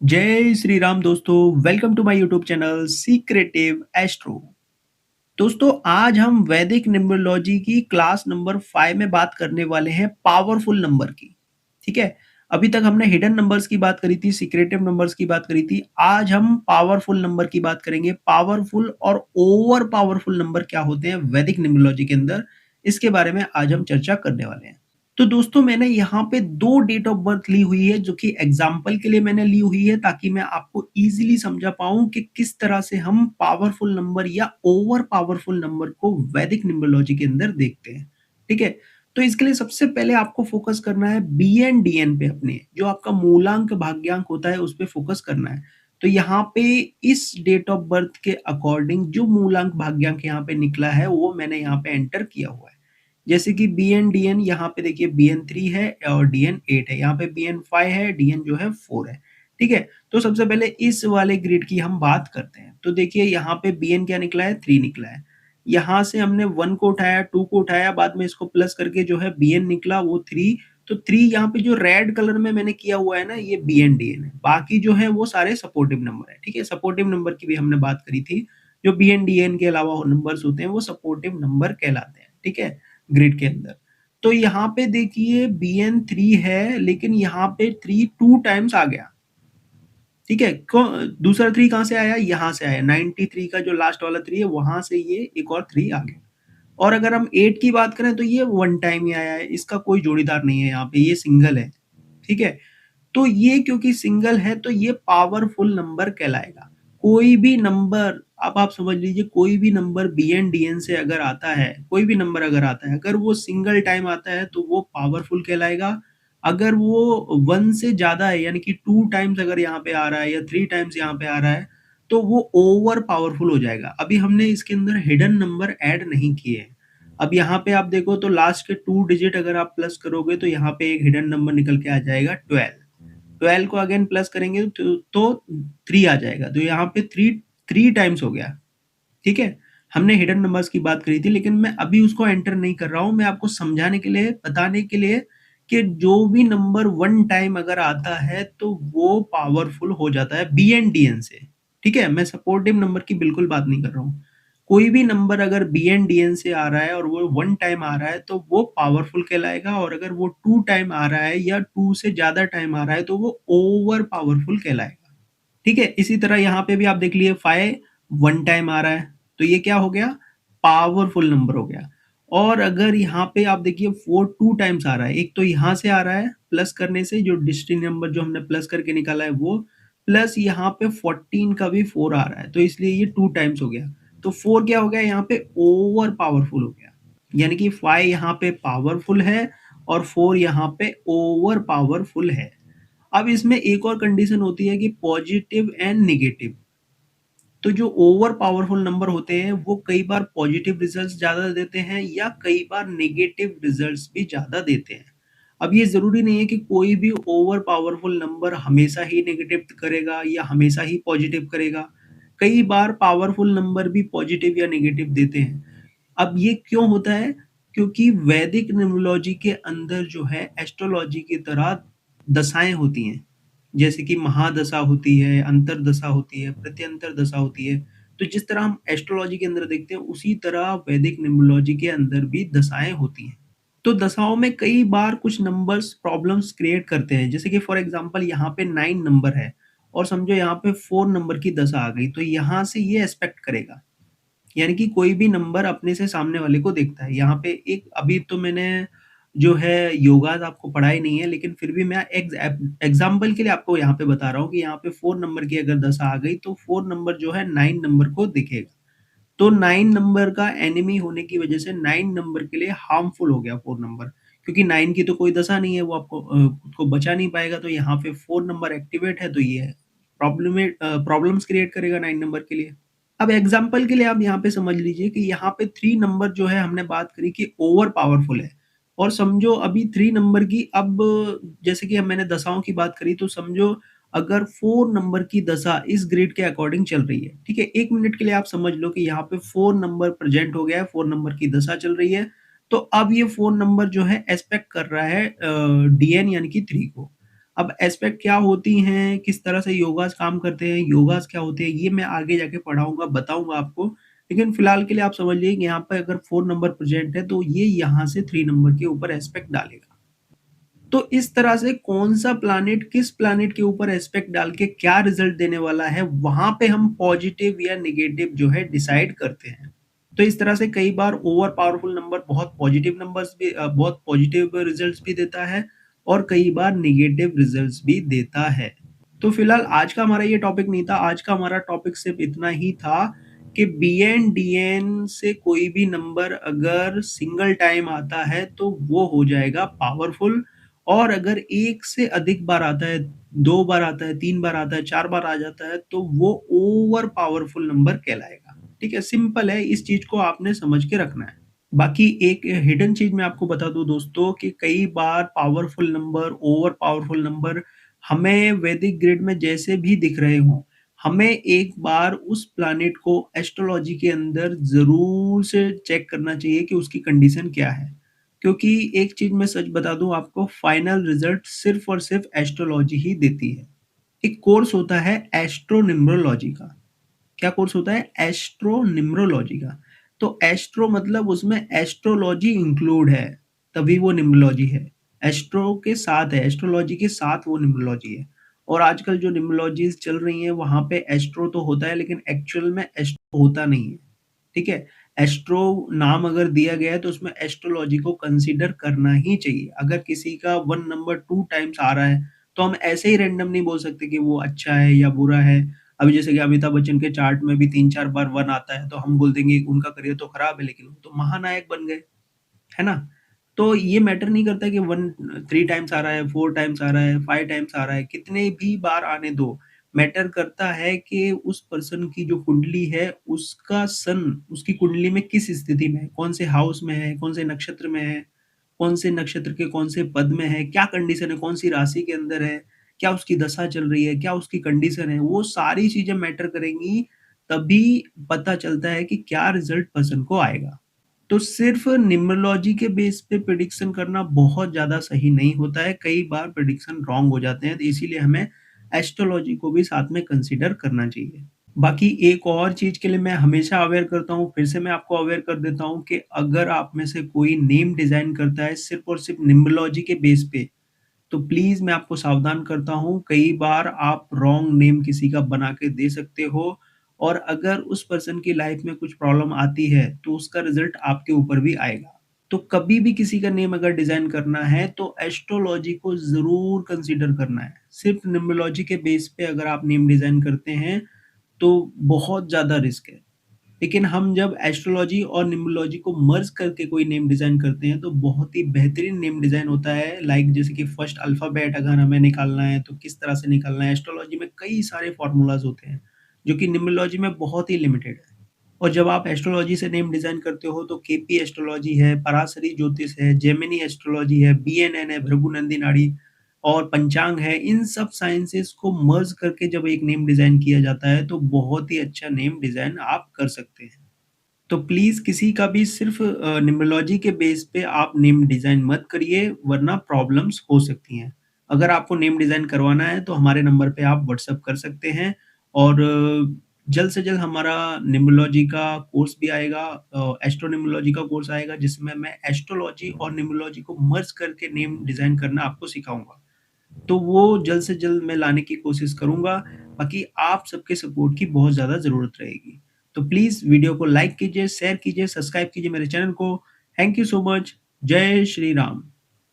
जय श्री राम दोस्तों। Welcome to my YouTube channel secretive astro. दोस्तों, आज हम वैदिक न्यूमरोलॉजी की क्लास नंबर 5 में बात करने वाले हैं पावरफुल नंबर की। ठीक है। अभी तक हमने हिडन नंबर्स की बात करी थी, सीक्रेटिव नंबर्स की बात करी थी। आज हम पावरफुल नंबर की बात करेंगे। पावरफुल और ओवर पावरफुल नंबर क्या होते हैं वैदिक न्यूमरोलॉजी के अंदर, इसके बारे में आज हम चर्चा करने वाले हैं। तो दोस्तों, मैंने यहाँ पे 2 डेट ऑफ बर्थ ली हुई है, जो कि एग्जाम्पल के लिए मैंने ली हुई है, ताकि मैं आपको ईज़िली समझा पाऊँ कि किस तरह से हम पावरफुल नंबर या ओवर पावरफुल नंबर को वैदिक न्यूमरोलॉजी के अंदर देखते हैं। ठीक है? तो इसके लिए सबसे पहले आपको फोकस करना है बीएनडीएन पे, अपने जो आपका मूलांक भाग्यांक होता है उस पे फोकस करना है। तो यहाँ पे इस डेट ऑफ बर्थ के अकॉर्डिंग जो मूलांक भाग्यांक यहाँ पे निकला है वो मैंने यहाँ पे एंटर किया हुआ है। जैसे कि BN DN यहाँ पे देखिए BN3 है और DN8 है, यहाँ पे BN5 है, DN जो है 4 है। ठीक है। तो सबसे पहले इस वाले ग्रिड की हम बात करते हैं। तो देखिए यहाँ पे BN क्या निकला है, 3 निकला है। यहाँ से हमने 1 को उठाया, 2 को उठाया, बाद में इसको प्लस करके जो है BN निकला वो 3। तो 3 यहाँ पे जो रेड कलर में मैंने किया हुआ है ना, ये BN DN है। बाकी जो है वो सारे सपोर्टिव नंबर है। ठीक है। सपोर्टिव नंबर की भी हमने बात करी थी। जो BN DN के अलावा नंबर्स होते हैं वो सपोर्टिव नंबर कहलाते हैं। ठीक है, ग्रिड के अंदर। तो यहाँ पे देखिए BN3 है, लेकिन यहाँ पे 3 2 टाइम्स आ गया। ठीक है। दूसरा 3 कहाँ से आया, यहाँ से आया। 93 का जो लास्ट वाला 3 है वहां से ये एक और 3 आ गया। और अगर हम 8 की बात करें तो ये 1 टाइम ही आया है, इसका कोई जोड़ीदार नहीं है, यहाँ पे ये सिंगल है। ठीक है। तो ये क्योंकि सिंगल है तो ये पावरफुल नंबर कहलाएगा। कोई भी नंबर, अब आप समझ लीजिए, कोई भी नंबर BN DN से अगर आता है, कोई भी नंबर अगर आता है, अगर वो सिंगल टाइम आता है तो वो पावरफुल कहलाएगा। अगर वो 1 से ज्यादा है, यानी कि 2 टाइम्स अगर यहाँ पे आ रहा है या 3 टाइम्स यहाँ पे आ रहा है, तो वो ओवर पावरफुल हो जाएगा। अभी हमने इसके अंदर हिडन नंबर ऐड नहीं किए हैं। अब यहाँ पे आप देखो तो लास्ट के 2 डिजिट अगर आप प्लस करोगे तो यहाँ पे एक हिडन नंबर निकल के आ जाएगा 12। 12 को अगेन प्लस करेंगे तो 3 आ जाएगा। तो यहाँ पे 3 टाइम्स हो गया। ठीक है। हमने हिडन नंबर्स की बात करी थी, लेकिन मैं अभी उसको एंटर नहीं कर रहा हूं। मैं आपको समझाने के लिए, बताने के लिए कि जो भी नंबर 1 टाइम अगर आता है तो वो पावरफुल हो जाता है BN DN से। ठीक है। मैं सपोर्टिव नंबर की बिल्कुल बात नहीं कर रहा हूँ। कोई भी नंबर अगर BN DN से आ रहा है और वो 1 टाइम आ रहा है तो वो पावरफुल कहलाएगा, और अगर वो 2 टाइम आ रहा है या 2 से ज्यादा टाइम आ रहा है तो वो ओवर पावरफुल कहलाएगा। ठीक है। इसी तरह यहाँ पे भी आप देख लिए 5 1 टाइम आ रहा है तो ये क्या हो गया, पावरफुल नंबर हो गया। और अगर यहाँ पे आप देखिए 4 2 टाइम्स आ रहा है, एक तो यहाँ से आ रहा है प्लस करने से, जो डिस्टिंक्ट नंबर जो हमने प्लस करके निकाला है वो, प्लस यहाँ पे 14 का भी 4 आ रहा है, तो इसलिए ये 2 टाइम्स हो गया। तो 4 क्या हो गया यहाँ पे, ओवर पावरफुल हो गया। यानी कि 5 यहाँ पे पावरफुल है और 4 यहाँ पे ओवर पावरफुल है। अब इसमें एक और कंडीशन होती है कि पॉजिटिव एंड नेगेटिव। तो जो ओवर पावरफुल नंबर होते हैं वो कई बार पॉजिटिव रिजल्ट्स ज्यादा देते हैं या कई बार नेगेटिव रिजल्ट्स भी ज्यादा देते हैं। अब ये जरूरी नहीं है कि कोई भी ओवर पावरफुल नंबर हमेशा ही नेगेटिव करेगा या हमेशा ही पॉजिटिव करेगा। कई बार पावरफुल नंबर भी पॉजिटिव या नेगेटिव देते हैं। अब ये क्यों होता है, क्योंकि वैदिक न्यूमरोलॉजी के अंदर जो है एस्ट्रोलॉजी की तरह दशाएं होती हैं। जैसे कि महादशा होती है, अंतरदशा होती है, प्रत्यंतर दशा होती है। तो जिस तरह हम एस्ट्रोलॉजी के अंदर देखते हैं उसी तरह वैदिक न्यूमरोलॉजी के अंदर भी दशाएं होती हैं। तो दशाओं में कई बार कुछ नंबर्स प्रॉब्लम्स क्रिएट करते हैं। जैसे कि फॉर एग्जांपल यहाँ पे 9 नंबर है और समझो यहाँ पे 4 नंबर की दशा आ गई, तो यहाँ से ये एक्सपेक्ट करेगा। यानी कि कोई भी नंबर अपने से सामने वाले को देखता है। यहाँ पे एक, अभी तो मैंने जो है योगा आपको पढ़ाई नहीं है, लेकिन फिर भी मैं एग्जाम्पल के लिए आपको यहाँ पे बता रहा हूँ कि यहाँ पे 4 नंबर की अगर दशा आ गई तो 4 नंबर जो है 9 नंबर को दिखेगा। तो 9 नंबर का एनिमी होने की वजह से 9 नंबर के लिए हार्मफुल हो गया 4 नंबर, क्योंकि 9 की तो कोई दशा नहीं है, वो आपको खुद को बचा नहीं पाएगा। तो यहाँ पे 4 नंबर एक्टिवेट है तो ये प्रॉब्लम्स क्रिएट करेगा 9 नंबर के लिए। अब एग्जाम्पल के लिए आप यहाँ पे समझ लीजिए कि यहाँ पे 3 नंबर जो है हमने बात करी कि ओवर पावरफुल है। और समझो अभी 3 नंबर की, अब जैसे कि अब मैंने दशाओं की बात करी, तो समझो अगर 4 नंबर की दशा इस ग्रिड के अकॉर्डिंग चल रही है। ठीक है। 1 मिनट के लिए आप समझ लो कि यहाँ पे 4 नंबर प्रेजेंट हो गया है, 4 नंबर की दशा चल रही है। तो अब ये 4 नंबर जो है एस्पेक्ट कर रहा है DN यानी कि 3 को। अब एस्पेक्ट क्या होती हैं, किस तरह से योगाज़ काम करते हैं, योगाज़ क्या होते हैं, ये मैं आगे जाके पढ़ाऊँगा, बताऊँगा आपको। लेकिन फिलहाल के लिए आप समझ लीजिए कि यहाँ पे अगर 4 नंबर प्रेज़ेंट है, तो ये यहाँ से 3 नंबर के ऊपर एस्पेक्ट डालेगा। तो इस तरह से कौन-सा प्लैनेट किस प्लैनेट के ऊपर एस्पेक्ट डाल के क्या रिज़ल्ट देने वाला है, वहाँ पे हम पॉज़िटिव या नेगेटिव जो है डिसाइड करते हैं। तो इस तरह से कई बार ओवर पावरफुल नंबर बहुत पॉज़िटिव रिज़ल्ट्स भी देता है और कई बार नेगेटिव रिज़ल्ट्स भी देता है। तो फिलहाल आज का हमारा ये टॉपिक नहीं था, आज का हमारा टॉपिक सिर्फ़ इतना ही था कि बीएन, डीएन से कोई भी नंबर अगर सिंगल टाइम आता है, तो वो हो जाएगा पावरफुल और अगर 1 से अधिक बार आता है, 2 बार आता है, 3 बार आता है, 4 बार आ जाता है, तो वो ओवर पावरफुल नंबर कहलाएगा। ठीक है? सिंपल है, इस चीज़ को आपने समझ के रखना है। बाकी एक हिडन चीज़ मैं आपको बता दूँ दोस्तों कि कई बार powerful number, over powerful number हमें वैदिक ग्रिड में जैसे भी दिख रहे हों, हमें एक बार उस प्लैनेट को एस्ट्रोलॉजी के अंदर ज़रूर से चेक करना चाहिए कि उसकी कंडीशन क्या है। क्योंकि एक चीज़ मैं सच बता दूँ आपको, फाइनल रिज़ल्ट सिर्फ़ और सिर्फ़ एस्ट्रोलॉजी ही देती है। एक कोर्स होता है एस्ट्रोन्यूमरोलॉजी का। क्या कोर्स होता है? एस्ट्रोन्यूमरोलॉजी का। तो एस्ट्रो मतलब उसमें एस्ट्रोलॉजी इंक्लूड है, तभी वो न्यूमरोलॉजी है। एस्ट्रो के साथ है, एस्ट्रोलॉजी के साथ वो न्यूमरोलॉजी है। और आजकल जो न्यूमरोलॉजीज़ चल रही हैं, वहाँ पे एस्ट्रो तो होता है, लेकिन एक्चुअल में एस्ट्रो होता नहीं है। ठीक है? एस्ट्रो नाम अगर दिया गया है, तो उसमें एस्ट्रोलॉजी को कंसीडर करना ही चाहिए। अगर किसी का 1 नंबर 2 टाइम्स आ रहा है, तो हम ऐसे ही रैंडम नहीं बोल सकते कि वो अच्छा है या बुरा है। अभी जैसे कि अमिताभ बच्चन के चार्ट में भी 3-4 बार 1 आता है, तो हम बोल देंगे उनका करियर तो खराब है, लेकिन वो तो महानायक बन गए, है ना? तो ये मैटर नहीं करता कि 1 3 टाइम्स आ रहा है, 4 टाइम्स आ रहा है, 5 टाइम्स आ रहा है, कितने भी बार आने दो। मैटर करता है कि उस पर्सन की जो कुंडली है, उसका सन उसकी कुंडली में किस स्थिति में है, कौन से हाउस में है, कौन से नक्षत्र में है, कौन से नक्षत्र के कौन से पद में है, क्या कंडीशन है, कौन सी राशि के अंदर है, क्या उसकी दशा चल रही है, क्या उसकी कंडीशन है, वो सारी चीज़ें मैटर करेंगी, तभी पता चलता है कि क्या रिज़ल्ट पर्सन को आएगा। तो सिर्फ़ न्यूमरोलॉजी के बेस पे प्रेडिक्शन करना बहुत ज़्यादा सही नहीं होता है, कई बार प्रेडिक्शन रॉन्ग हो जाते हैं, तो इसीलिए हमें एस्ट्रोलॉजी को भी साथ में कंसीडर करना चाहिए। बाकी एक और चीज़ के लिए मैं हमेशा अवेयर करता हूँ, फिर से मैं आपको अवेयर कर देता हूँ कि अगर आप में से कोई नेम डिज़ाइन करता है सिर्फ़ और सिर्फ़ न्यूमरोलॉजी के बेस पे, तो प्लीज़ मैं आपको सावधान करता हूँ, कई बार आप रॉन्ग नेम किसी का बना के दे सकते हो और अगर उस पर्सन की लाइफ़ में कुछ प्रॉब्लम आती है, तो उसका रिज़ल्ट आपके ऊपर भी आएगा। तो कभी भी किसी का नेम अगर डिज़ाइन करना है, तो एस्ट्रोलॉजी को ज़रूर कंसीडर करना है। सिर्फ़ न्यूमरोलॉजी के बेस पे अगर आप नेम डिज़ाइन करते हैं, तो बहुत ज़्यादा रिस्क है। लेकिन हम जब एस्ट्रोलॉजी और न्यूमरोलॉजी को मर्ज करके कोई नेम डिज़ाइन करते हैं, तो बहुत ही बेहतरीन नेम डिज़ाइन होता है। लाइक जैसे कि फर्स्ट अल्फ़ाबेट अगर हमें निकालना है, तो किस तरह से निकालना है। एस्ट्रोलॉजी में कई सारे फ़ॉर्मूलाज़ होते हैं, जो कि न्यूमरोलॉजी में बहुत ही लिमिटेड है। और जब आप एस्ट्रोलॉजी से नेम डिज़ाइन करते हो, तो केपी एस्ट्रोलॉजी है, पराशरी ज्योतिष है, जेमिनी एस्ट्रोलॉजी है, बीएनएन है, भृगु नंदी और पंचांग है। इन सब साइंसेज़ को मर्ज करके जब एक नेम डिज़ाइन किया जाता है, तो बहुत ही अच्छा नेम डिज़ाइन आप कर सकते हैं। तो प्लीज़ किसी का भी सिर्फ़ न्यूमरोलॉजी के बेस पे आप नेम डिज़ाइन मत करिए, वरना प्रॉब्लम्स हो सकती हैं। अगर आपको नेम डिज़ाइन करवाना है, तो हमारे नंबर पे आप व्हाट्सएप कर सकते हैं और जल्द से जल्द हमारा न्यूमरोलॉजी का कोर्स भी आएगा, एस्ट्रो न्यूमरोलॉजी का कोर्स आएगा, जिसमें मैं एस्ट्रोलॉजी और न्यूमरोलॉजी को मर्ज करके नेम डिज़ाइन करना आपको सिखाऊँगा। तो वो जल्द से जल्द मैं लाने की कोशिश करूँगा, बाकी आप सबके सपोर्ट की बहुत ज़्यादा ज़रूरत रहेगी। तो प्लीज़ वीडियो को लाइक कीजिए, शेयर कीजिए, सब्सक्राइब कीजिए मेरे चैनल को। Thank you so much. जय श्री राम।